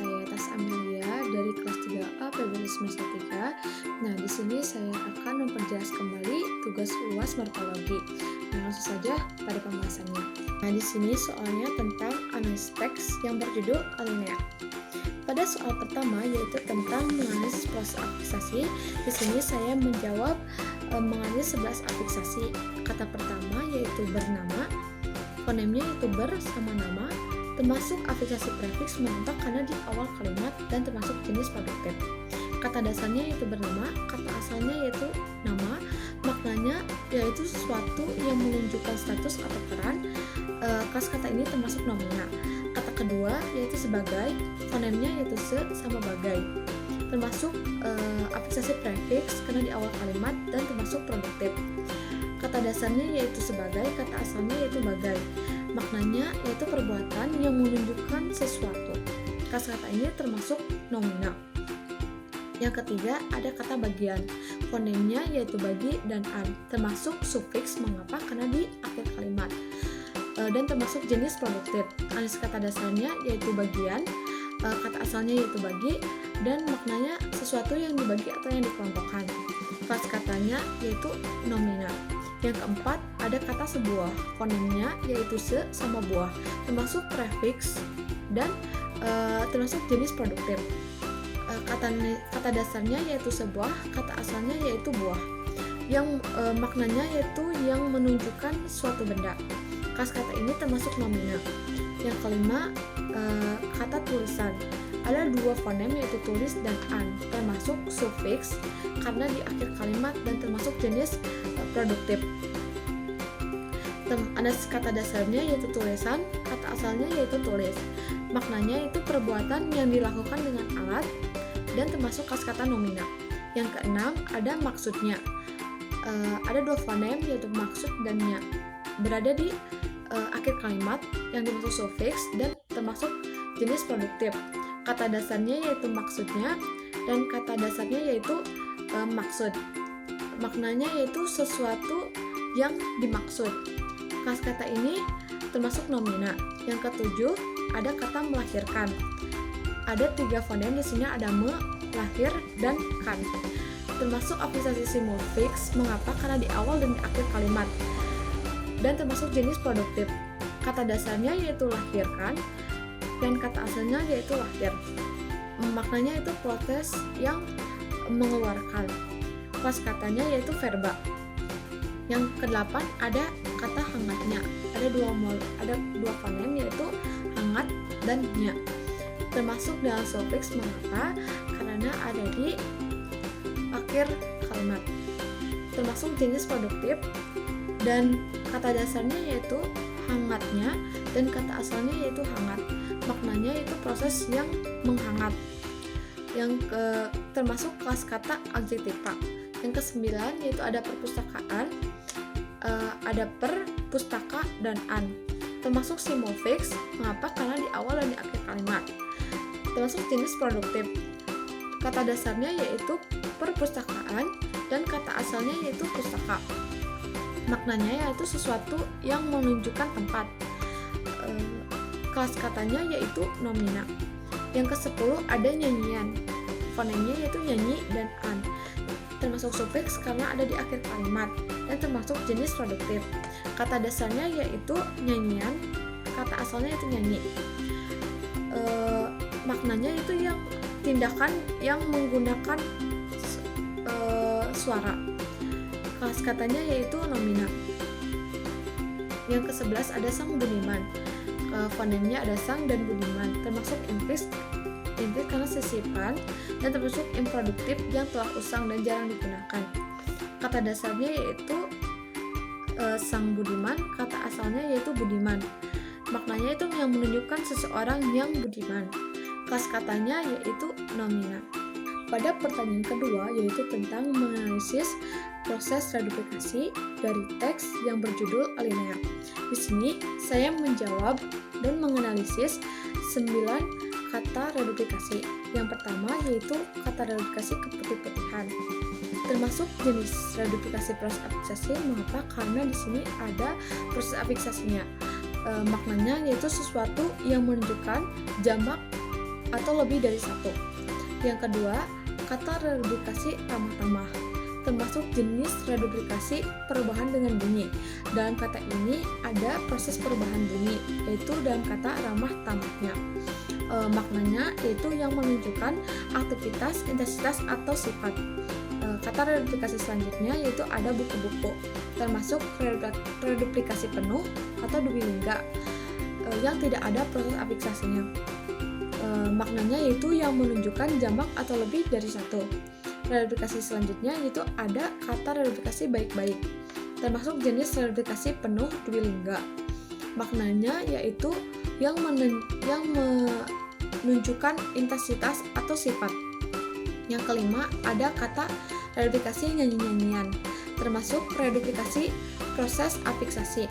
saya Tas Amelia dari kelas 3A PBL semester 3. Nah, di sini saya akan memperjelas kembali tugas UAS morfologi. Nah, langsung saja pada pembahasannya. Nah, di sini soalnya tentang analisis teks yang berjudul alinea. Pada soal pertama yaitu tentang menganalisis proses afiksasi. Di sini saya menjawab menganalisis 11 afiksasi. Kata pertama yaitu bernama, fonemnya yaitu ber sama nama, termasuk afiksasi prefiks menetap karena di awal kalimat dan termasuk jenis produktif. Kata dasarnya yaitu bernama, kata asalnya yaitu nama, maknanya yaitu sesuatu yang menunjukkan status atau peran. Kelas kata ini termasuk nomina. Kata kedua yaitu sebagai, fonemnya yaitu se sama bagai, termasuk afiksasi prefiks karena di awal kalimat dan termasuk produktif. Kata dasarnya yaitu sebagai, kata asalnya yaitu bagai, maknanya yaitu perbuatan yang menunjukkan sesuatu. Kata ini termasuk nominal. Yang ketiga ada kata bagian, fonemnya yaitu bagi dan an, termasuk sufiks mengapa karena di akhir kalimat, dan termasuk jenis produktif. Analisis kata dasarnya yaitu bagian, kata asalnya yaitu bagi, dan maknanya sesuatu yang dibagi atau yang dikelompokkan. Kelas katanya yaitu nominal. Yang keempat ada kata sebuah, fonemnya yaitu se sama buah, termasuk prefiks dan termasuk jenis produktif. Kata dasarnya yaitu sebuah, kata asalnya yaitu buah, yang maknanya yaitu yang menunjukkan suatu benda. Kelas kata ini termasuk nominal. Yang kelima kata tulisan. Ada dua fonem yaitu tulis dan an, termasuk sufiks karena di akhir kalimat dan termasuk jenis produktif. Ada kata dasarnya yaitu tulisan, kata asalnya yaitu tulis, maknanya itu perbuatan yang dilakukan dengan alat dan termasuk kata nominal. Yang keenam ada maksudnya. Ada dua fonem yaitu maksud dan nya, berada di akhir kalimat yang dimaksud sufiks dan termasuk jenis produktif. Kata dasarnya yaitu maksudnya dan kata dasarnya yaitu maksud, maknanya yaitu sesuatu yang dimaksud. Kelas kata ini termasuk nomina. Yang ketujuh ada kata melahirkan. Ada tiga fonem di sini, ada me, lahir, dan kan, termasuk afiksasi simulfiks mengapa karena di awal dan di akhir kalimat, dan termasuk jenis produktif. Kata dasarnya yaitu lahirkan dan kata asalnya yaitu lahir, maknanya itu proses yang mengeluarkan. Kelas katanya yaitu verba. Yang kedelapan ada kata hangatnya. Ada dua fonem yaitu hangat dan nya, termasuk dalam sufiks mengapa karena ada di akhir kalimat, termasuk jenis produktif. Dan kata dasarnya yaitu hangatnya dan kata asalnya yaitu hangat, maknanya itu proses yang menghangat. Termasuk kelas kata adjektiva. Yang kesembilan yaitu ada perpustakaan, ada per, pustaka, dan an, termasuk simulfiks mengapa karena di awal dan di akhir kalimat, termasuk jenis produktif. Kata dasarnya yaitu perpustakaan dan kata asalnya yaitu pustaka, maknanya yaitu sesuatu yang menunjukkan tempat. Kelas katanya yaitu nomina. Yang ke-10 ada nyanyian, fonemnya yaitu nyanyi dan an, termasuk sufiks karena ada di akhir kalimat dan termasuk jenis produktif. Kata dasarnya yaitu nyanyian, kata asalnya yaitu nyanyi, maknanya itu yang tindakan yang menggunakan suara. Kelas katanya yaitu nomina. Yang ke-11 ada sang budiman. Fonemnya ada sang dan budiman, termasuk implis karena sisipan dan termasuk improduktif yang telah usang dan jarang digunakan. Kata dasarnya yaitu sang budiman, kata asalnya yaitu budiman, maknanya itu yang menunjukkan seseorang yang budiman. Kelas katanya yaitu nomina. Pada pertanyaan kedua yaitu tentang menganalisis proses reduplifikasi dari teks yang berjudul alinea. Di sini saya menjawab dan menganalisis 9 kata reduplikasi. Yang pertama yaitu kata reduplikasi keputih-putihan, termasuk jenis reduplikasi proses afiksasi. Mengapa? Karena di sini ada proses afiksasinya. Maknanya yaitu sesuatu yang menunjukkan jamak atau lebih dari satu. Yang kedua, kata reduplikasi ramah tamah, termasuk jenis reduplikasi perubahan dengan bunyi. Dalam kata ini ada proses perubahan bunyi, yaitu dalam kata ramah tamahnya. Maknanya yaitu yang menunjukkan aktivitas, intensitas, atau sifat. Kata reduplikasi selanjutnya yaitu ada buku-buku, termasuk reduplikasi penuh atau dwilingga yang tidak ada proses afiksasinya. Maknanya yaitu yang menunjukkan jamak atau lebih dari satu. Reduplikasi selanjutnya yaitu ada kata reduplikasi baik-baik, termasuk jenis reduplikasi penuh dwilingga. Maknanya yaitu yang menunjukkan intensitas atau sifat. Yang kelima ada kata reduplikasi nyanyi-nyanyian, termasuk reduplikasi proses afiksasi.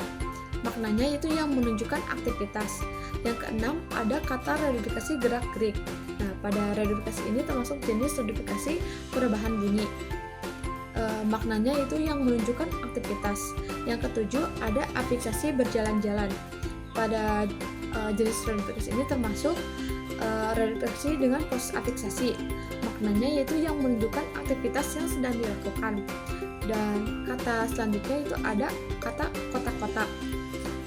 Maknanya itu yang menunjukkan aktivitas. Yang keenam ada kata reduplikasi gerak-gerik. Nah, pada reduplikasi ini termasuk jenis reduplikasi perubahan bunyi. Maknanya itu yang menunjukkan aktivitas. Yang ketujuh ada afiksasi berjalan-jalan. Pada jenis reduplikasi ini termasuk reduplikasi dengan proses afiksasi. Maknanya yaitu yang menunjukkan aktivitas yang sedang dilakukan. Dan kata selanjutnya itu ada kata kotak-kotak,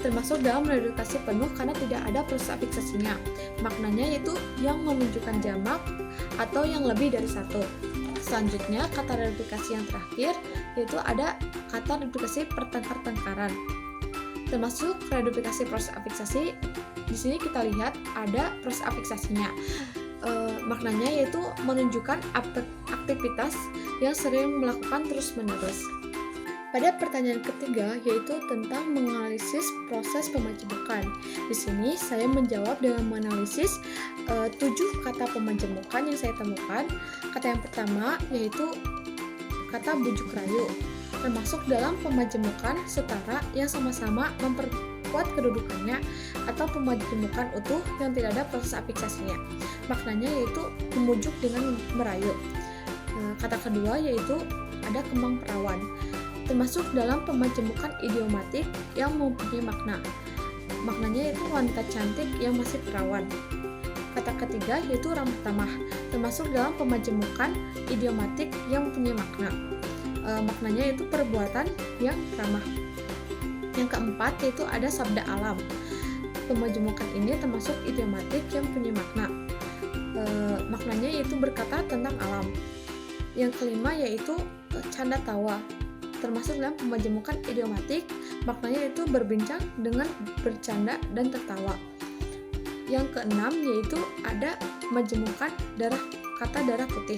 termasuk dalam reduplikasi penuh karena tidak ada proses afiksasinya. Maknanya yaitu yang menunjukkan jamak atau yang lebih dari satu. Selanjutnya kata reduplikasi yang terakhir yaitu ada kata reduplikasi pertengkar-tengkaran, termasuk reduplikasi proses afiksasi. Di sini kita lihat ada proses afiksasinya. Maknanya yaitu menunjukkan aktivitas yang sering melakukan terus-menerus. Pada pertanyaan ketiga yaitu tentang menganalisis proses pemajemukan. Di sini saya menjawab dengan menganalisis 7 kata pemajemukan yang saya temukan. Kata yang pertama yaitu kata bujuk rayu, termasuk dalam pemajemukan setara yang sama-sama memperkuat kedudukannya atau pemajemukan utuh yang tidak ada proses afiksasinya. Maknanya yaitu memujuk dengan merayu. Kata kedua yaitu ada kembang perawan, termasuk dalam pemajemukan idiomatik yang mempunyai makna. Maknanya yaitu wanita cantik yang masih perawan. Kata ketiga yaitu ramah tamah, termasuk dalam pemajemukan idiomatik yang mempunyai makna. Maknanya yaitu perbuatan yang ramah. Yang keempat yaitu ada sabda alam. Pemajemukan ini termasuk idiomatik yang punya makna. Maknanya yaitu berkata tentang alam. Yang kelima yaitu canda tawa, termasuk dalam pemajemukan idiomatik. Maknanya yaitu berbincang dengan bercanda dan tertawa. Yang keenam yaitu ada majemukan kata darah putih,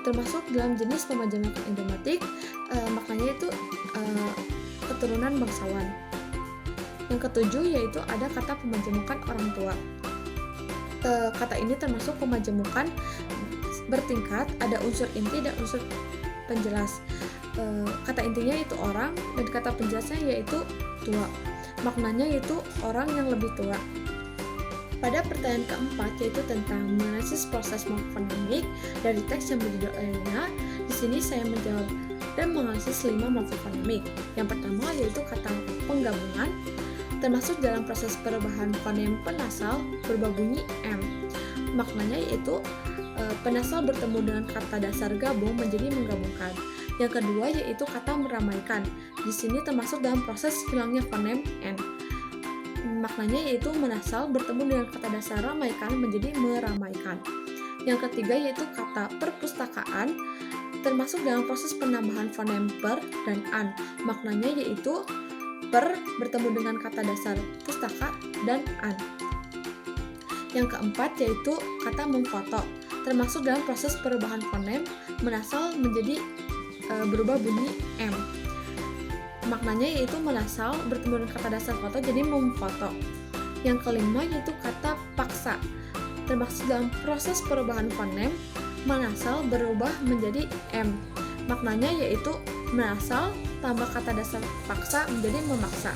termasuk dalam jenis pemajemukan idiomatik. Maknanya itu keturunan bangsawan. Yang ketujuh yaitu ada kata pemajemukan orang tua. Kata ini termasuk pemajemukan bertingkat, ada unsur inti dan unsur penjelas. Kata intinya itu orang dan kata penjelasnya yaitu tua. Maknanya yaitu orang yang lebih tua. Pada pertanyaan keempat yaitu tentang menganalisis proses morfonemik dari teks yang berjudul Elena. Di sini saya menjawab dan menganalisis 5 morfonemik. Yang pertama yaitu kata penggabungan, termasuk dalam proses perubahan fonem penasal berubah bunyi M. Maknanya yaitu penasal bertemu dengan kata dasar gabung menjadi menggabungkan. Yang kedua yaitu kata meramaikan. Di sini termasuk dalam proses hilangnya fonem N. Maknanya yaitu menasal bertemu dengan kata dasar ramaikan menjadi meramaikan. Yang ketiga yaitu kata perpustakaan, termasuk dalam proses penambahan fonem per dan an. Maknanya yaitu per bertemu dengan kata dasar pustaka dan an. Yang keempat yaitu kata memfoto, termasuk dalam proses perubahan fonem menasal menjadi berubah bunyi M. Maknanya yaitu menasal bertemu dengan kata dasar foto jadi memfoto. Yang kelima yaitu kata paksa, termasuk dalam proses perubahan fonem menasal berubah menjadi M. Maknanya yaitu menasal tambah kata dasar paksa menjadi memaksa.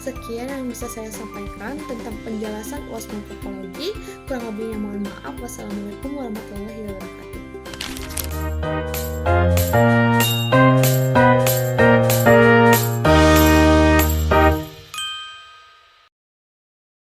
Sekian yang bisa saya sampaikan tentang penjelasan UAS Morfologi. Kurang lebihnya mohon maaf. Wassalamualaikum warahmatullahi wabarakatuh.